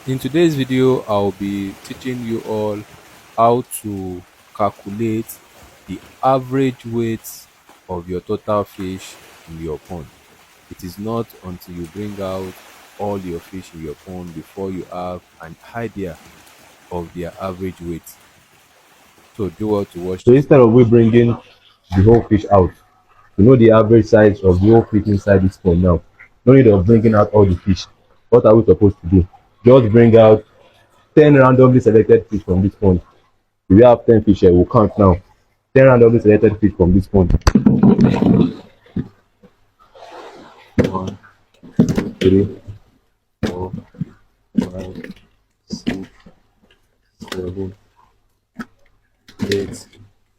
In today's video, I'll be teaching you all how to calculate the average weight of your total fish in your pond. It is not until you bring out all your fish in your pond before you have an idea of their average weight. So do well to watch So this instead video. of we bringing the whole fish out, to know the average size of the whole fish inside this pond now, no need of bringing out all the fish. What are we supposed to do? Just bring out 10 randomly selected fish from this pond. If we have 10 fish here, we'll count now. 10 randomly selected fish from this pond. 1, 2, 3, 4, 5, 6, 7, 8,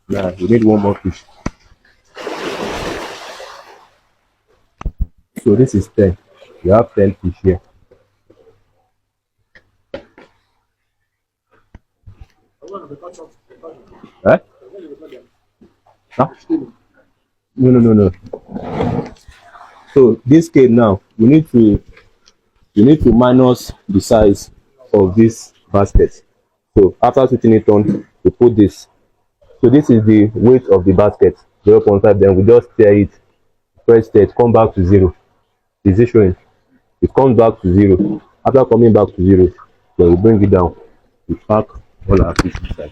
9. We need one more fish. So this is 10. We have 10 fish here. Right? Huh? No. So this case now, you need to minus the size of this basket. So after switching it on, we put this. So this is the weight of the basket, 0.5. Then we just tear it, press it, come back to 0. Is it showing? It comes back to 0. After coming back to 0, then we bring it down. We pack all our fish inside.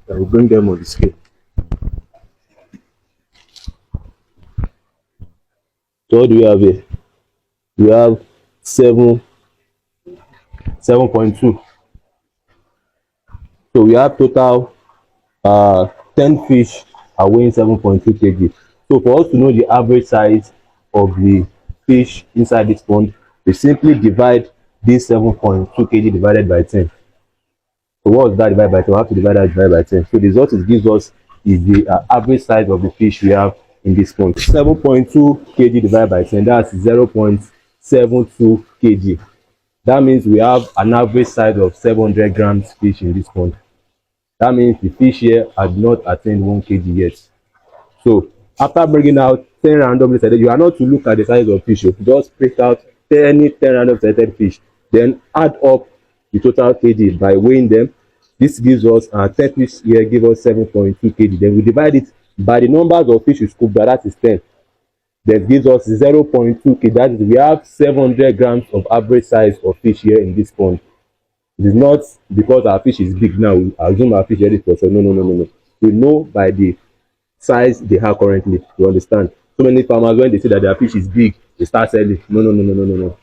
Then we bring them on the scale. So what do we have here? We have 7.2. So we have total 10 fish are weighing 7.2 kg. So for us to know the average size of the fish inside this pond, we simply divide this 7.2 kg divided by 10. So what is that divided by 10? We have to divide that divided by 10. So the result it gives us is the average size of the fish we have in this pond. 7.2 kg divided by 10, that's 0.72 kg. That means we have an average size of 700 grams fish in this pond. That means the fish here had not attained 1 kg yet. So after bringing out 10 randomly selected, you are not to look at the size of fish. You just pick out 10 random selected fish, then add up the total kg by weighing them. This gives us 10 fish here give us 7.2 kg. Then we divide it by the numbers of fish we scooped, that is 10. That gives us 0.2 kg. That is, we have 700 grams of average size of fish here in this pond. It is not because our fish is big now, we assume our fish is ready for sale. No. We know by the size they have currently. You understand? So many farmers, when they say that their fish is big, they start selling. No.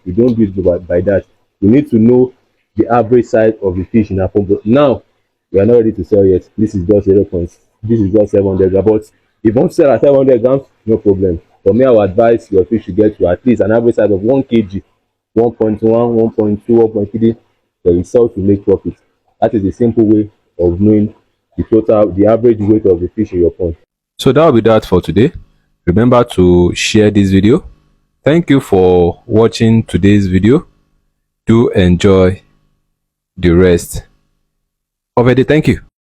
We don't do it by that. We need to know the average size of the fish in our pond. But now we are not ready to sell yet. This is just 0. This is just 700 grams. But if you want to sell at 700 grams, no problem. For me, I would advise your fish to get to at least an average size of 1 kg, 1.1, 1.2, 1.3. Then you sell to make profit. That is a simple way of knowing the average weight of the fish in your pond. So that will be that for today. Remember to share this video. Thank you for watching today's video. Do enjoy the rest of the day. Thank you.